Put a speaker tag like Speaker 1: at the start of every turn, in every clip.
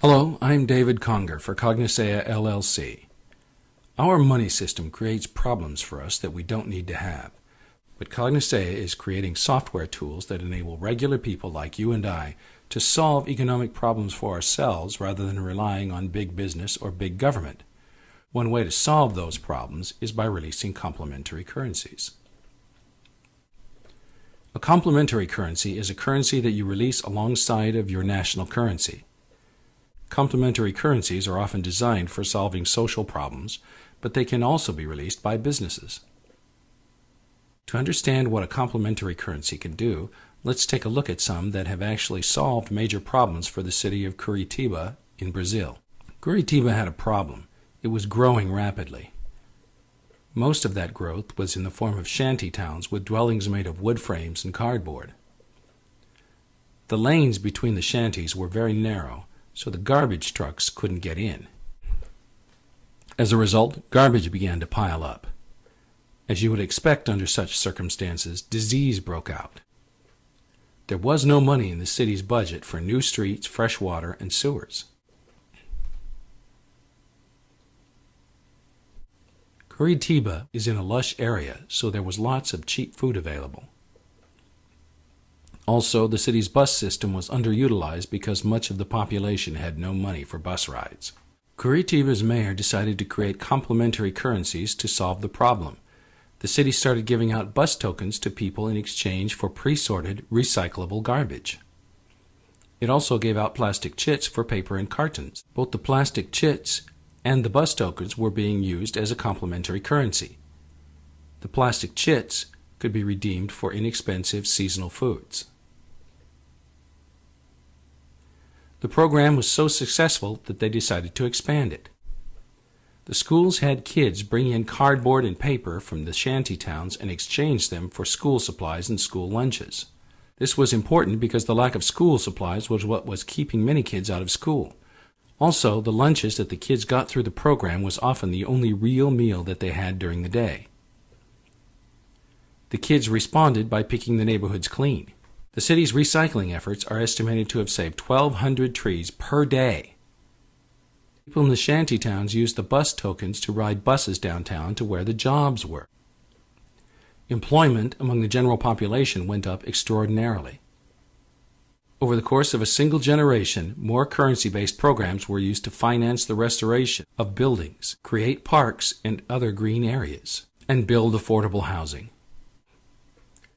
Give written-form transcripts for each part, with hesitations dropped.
Speaker 1: Hello, I'm David Conger for Cognosea LLC. Our money system creates problems for us that we don't need to have, but Cognosea is creating software tools that enable regular people like you and I to solve economic problems for ourselves rather than relying on big business or big government. One way to solve those problems is by releasing complementary currencies. A complementary currency is a currency that you release alongside of your national currency. Complementary currencies are often designed for solving social problems, but they can also be released by businesses. To understand what a complementary currency can do, let's take a look at some that have actually solved major problems for the city of Curitiba in Brazil. Curitiba had a problem. It was growing rapidly. Most of that growth was in the form of shanty towns with dwellings made of wood frames and cardboard. The lanes between the shanties were very narrow, so the garbage trucks couldn't get in. As a result, garbage began to pile up. As you would expect under such circumstances, disease broke out. There was no money in the city's budget for new streets, fresh water, and sewers. Curitiba is in a lush area, so there was lots of cheap food available. Also, the city's bus system was underutilized because much of the population had no money for bus rides. Curitiba's mayor decided to create complementary currencies to solve the problem. The city started giving out bus tokens to people in exchange for pre-sorted, recyclable garbage. It also gave out plastic chits for paper and cartons. Both the plastic chits and the bus tokens were being used as a complementary currency. The plastic chits could be redeemed for inexpensive seasonal foods. The program was so successful that they decided to expand it. The schools had kids bring in cardboard and paper from the shanty towns and exchange them for school supplies and school lunches. This was important because the lack of school supplies was what was keeping many kids out of school. Also, the lunches that the kids got through the program was often the only real meal that they had during the day. The kids responded by picking the neighborhoods clean. The city's recycling efforts are estimated to have saved 1,200 trees per day. People in the shanty towns used the bus tokens to ride buses downtown to where the jobs were. Employment among the general population went up extraordinarily. Over the course of a single generation, more currency-based programs were used to finance the restoration of buildings, create parks and other green areas, and build affordable housing.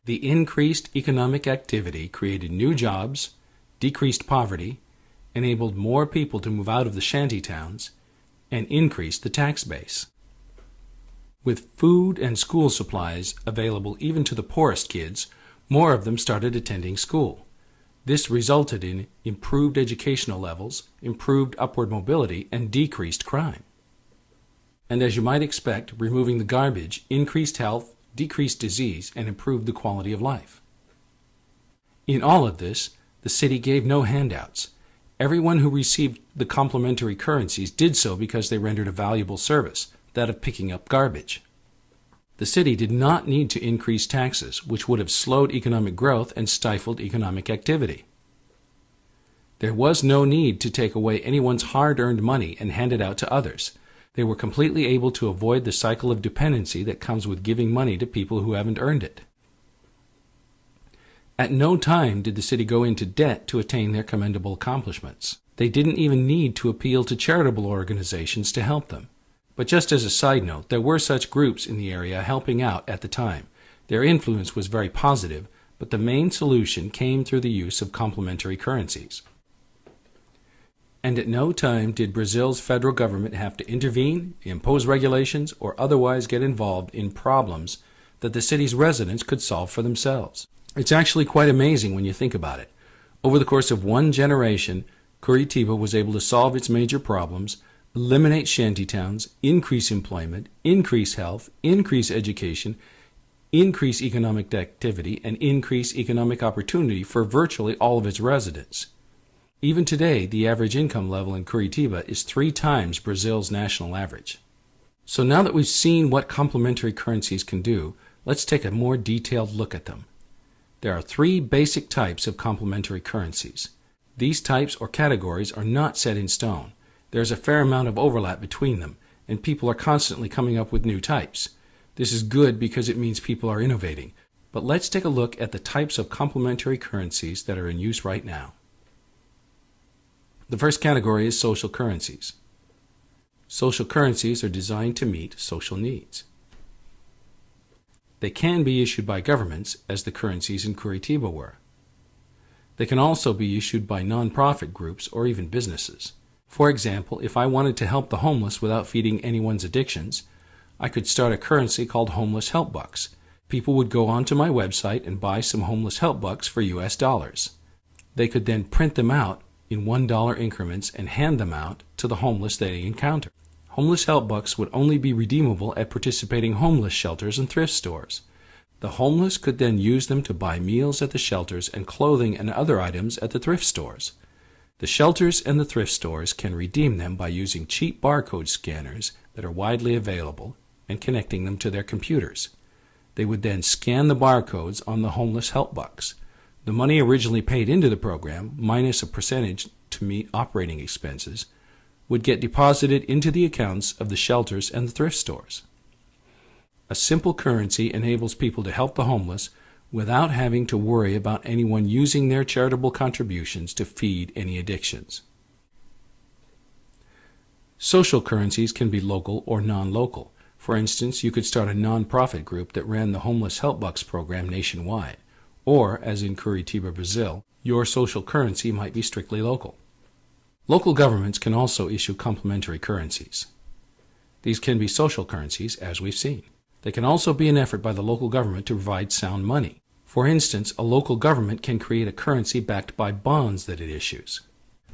Speaker 1: The increased economic activity created new jobs, decreased poverty, enabled more people to move out of the shanty towns, and increased the tax base. With food and school supplies available even to the poorest kids, more of them started attending school. This resulted in improved educational levels, improved upward mobility, and decreased crime. And as you might expect, removing the garbage increased health, decreased disease, and improved the quality of life. In all of this, the city gave no handouts. Everyone who received the complementary currencies did so because they rendered a valuable service, that of picking up garbage. The city did not need to increase taxes, which would have slowed economic growth and stifled economic activity. There was no need to take away anyone's hard-earned money and hand it out to others. They were completely able to avoid the cycle of dependency that comes with giving money to people who haven't earned it. At no time did the city go into debt to attain their commendable accomplishments. They didn't even need to appeal to charitable organizations to help them. But just as a side note, there were such groups in the area helping out at the time. Their influence was very positive, but the main solution came through the use of complementary currencies. And at no time did Brazil's federal government have to intervene, impose regulations, or otherwise get involved in problems that the city's residents could solve for themselves. It's actually quite amazing when you think about it. Over the course of one generation, Curitiba was able to solve its major problems, eliminate shantytowns, increase employment, increase health, increase education, increase economic activity, and increase economic opportunity for virtually all of its residents. Even today, the average income level in Curitiba is 3 times Brazil's national average. So now that we've seen what complementary currencies can do, let's take a more detailed look at them. There are 3 basic types of complementary currencies. These types or categories are not set in stone. There's a fair amount of overlap between them, and people are constantly coming up with new types. This is good because it means people are innovating. But let's take a look at the types of complementary currencies that are in use right now. The first category is social currencies. Social currencies are designed to meet social needs. They can be issued by governments, as the currencies in Curitiba were. They can also be issued by non-profit groups or even businesses. For example, if I wanted to help the homeless without feeding anyone's addictions, I could start a currency called Homeless Help Bucks. People would go onto my website and buy some Homeless Help Bucks for US dollars. They could then print them out in $1 increments and hand them out to the homeless they encounter. Homeless Help Bucks would only be redeemable at participating homeless shelters and thrift stores. The homeless could then use them to buy meals at the shelters and clothing and other items at the thrift stores. The shelters and the thrift stores can redeem them by using cheap barcode scanners that are widely available and connecting them to their computers. They would then scan the barcodes on the Homeless Help Bucks. The money originally paid into the program, minus a percentage to meet operating expenses, would get deposited into the accounts of the shelters and the thrift stores. A simple currency enables people to help the homeless without having to worry about anyone using their charitable contributions to feed any addictions. Social currencies can be local or non-local. For instance, you could start a non-profit group that ran the Homeless Help Bucks program nationwide, or, as in Curitiba, Brazil, your social currency might be strictly local. Local governments can also issue complementary currencies. These can be social currencies, as we've seen. They can also be an effort by the local government to provide sound money. For instance, a local government can create a currency backed by bonds that it issues.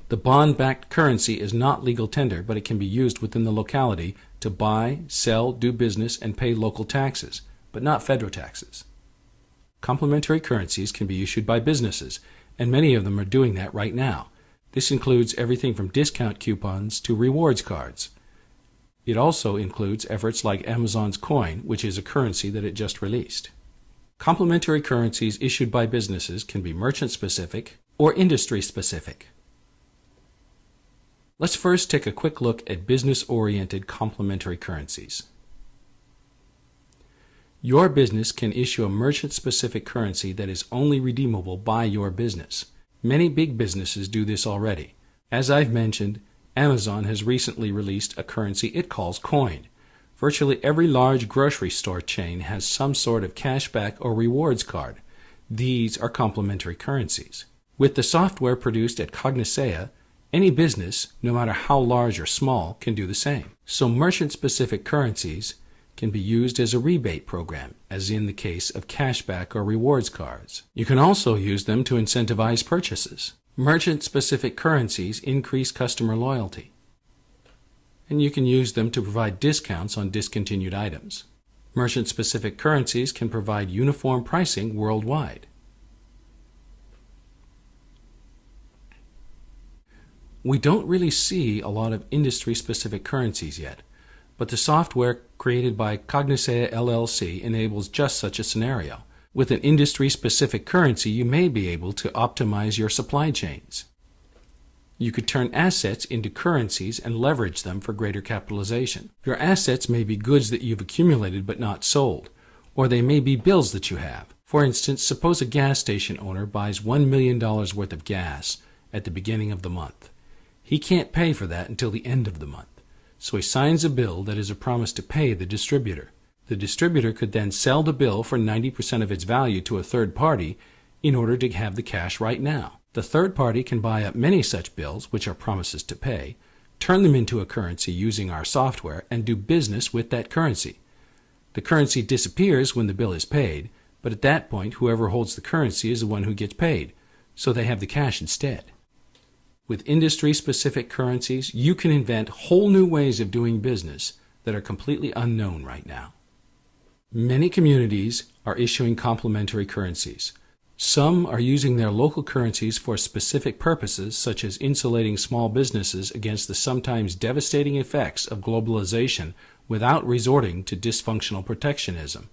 Speaker 1: The bond-backed currency is not legal tender, but it can be used within the locality to buy, sell, do business, and pay local taxes, but not federal taxes. Complementary currencies can be issued by businesses, and many of them are doing that right now. This includes everything from discount coupons to rewards cards. It also includes efforts like Amazon's Coin, which is a currency that it just released. Complementary currencies issued by businesses can be merchant-specific or industry-specific. Let's first take a quick look at business-oriented complementary currencies. Your business can issue a merchant-specific currency that is only redeemable by your business. Many big businesses do this already. As I've mentioned, Amazon has recently released a currency it calls Coin. Virtually every large grocery store chain has some sort of cashback or rewards card. These are complementary currencies. With the software produced at Cognizea, any business, no matter how large or small, can do the same. So merchant-specific currencies can be used as a rebate program, as in the case of cashback or rewards cards. You can also use them to incentivize purchases. Merchant-specific currencies increase customer loyalty, and you can use them to provide discounts on discontinued items. Merchant-specific currencies can provide uniform pricing worldwide. We don't really see a lot of industry-specific currencies yet, but the software created by Cognizea LLC enables just such a scenario. With an industry-specific currency, you may be able to optimize your supply chains. You could turn assets into currencies and leverage them for greater capitalization. Your assets may be goods that you've accumulated but not sold, or they may be bills that you have. For instance, suppose a gas station owner buys $1 million worth of gas at the beginning of the month. He can't pay for that until the end of the month. So he signs a bill that is a promise to pay the distributor. The distributor could then sell the bill for 90% of its value to a third party in order to have the cash right now. The third party can buy up many such bills, which are promises to pay, turn them into a currency using our software, and do business with that currency. The currency disappears when the bill is paid, but at that point whoever holds the currency is the one who gets paid, so they have the cash instead. With industry-specific currencies, you can invent whole new ways of doing business that are completely unknown right now. Many communities are issuing complementary currencies. Some are using their local currencies for specific purposes, such as insulating small businesses against the sometimes devastating effects of globalization without resorting to dysfunctional protectionism.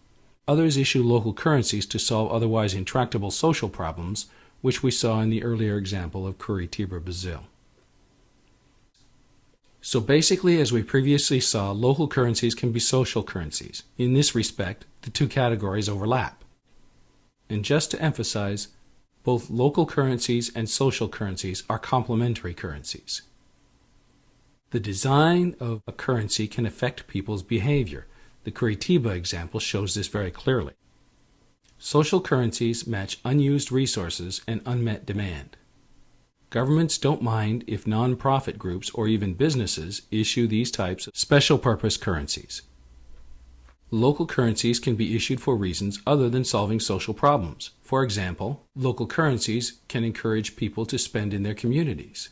Speaker 1: Others issue local currencies to solve otherwise intractable social problems which we saw in the earlier example of Curitiba, Brazil. So basically, as we previously saw, local currencies can be social currencies. In this respect, the two categories overlap. And just to emphasize, both local currencies and social currencies are complementary currencies. The design of a currency can affect people's behavior. The Curitiba example shows this very clearly. Social currencies match unused resources and unmet demand. Governments don't mind if non-profit groups or even businesses issue these types of special-purpose currencies. Local currencies can be issued for reasons other than solving social problems. For example, local currencies can encourage people to spend in their communities.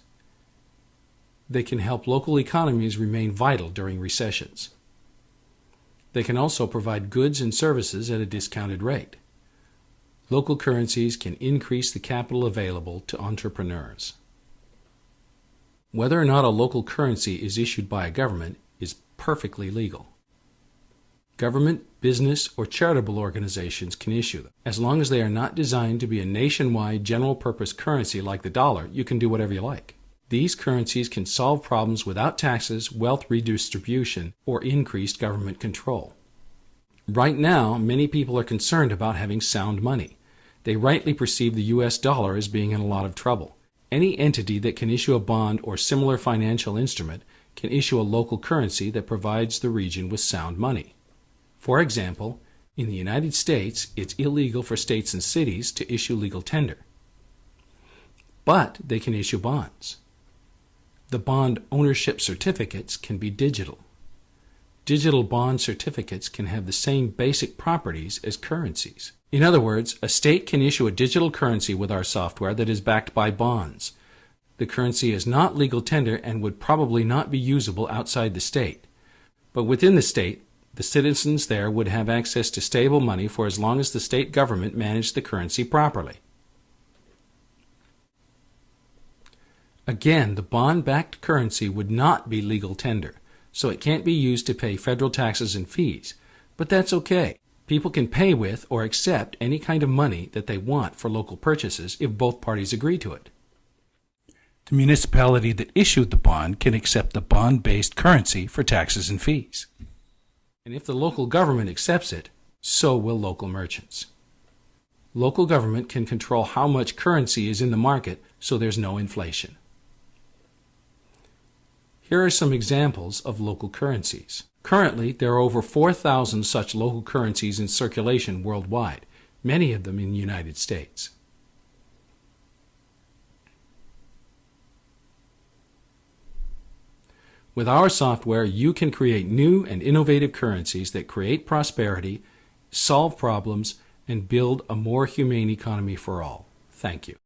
Speaker 1: They can help local economies remain vital during recessions. They can also provide goods and services at a discounted rate. Local currencies can increase the capital available to entrepreneurs. Whether or not a local currency is issued by a government is perfectly legal. Government, business, or charitable organizations can issue them. As long as they are not designed to be a nationwide general-purpose currency like the dollar, you can do whatever you like. These currencies can solve problems without taxes, wealth redistribution, or increased government control. Right now, many people are concerned about having sound money. They rightly perceive the US dollar as being in a lot of trouble. Any entity that can issue a bond or similar financial instrument can issue a local currency that provides the region with sound money. For example, in the United States, it's illegal for states and cities to issue legal tender. But they can issue bonds. The bond ownership certificates can be digital. Digital bond certificates can have the same basic properties as currencies. In other words, a state can issue a digital currency with our software that is backed by bonds. The currency is not legal tender and would probably not be usable outside the state. But within the state, the citizens there would have access to stable money for as long as the state government managed the currency properly. Again, the bond-backed currency would not be legal tender, so it can't be used to pay federal taxes and fees. But that's okay. People can pay with or accept any kind of money that they want for local purchases if both parties agree to it. The municipality that issued the bond can accept the bond-based currency for taxes and fees. And if the local government accepts it, so will local merchants. Local government can control how much currency is in the market so there's no inflation. Here are some examples of local currencies. Currently, there are over 4,000 such local currencies in circulation worldwide, many of them in the United States. With our software, you can create new and innovative currencies that create prosperity, solve problems, and build a more humane economy for all. Thank you.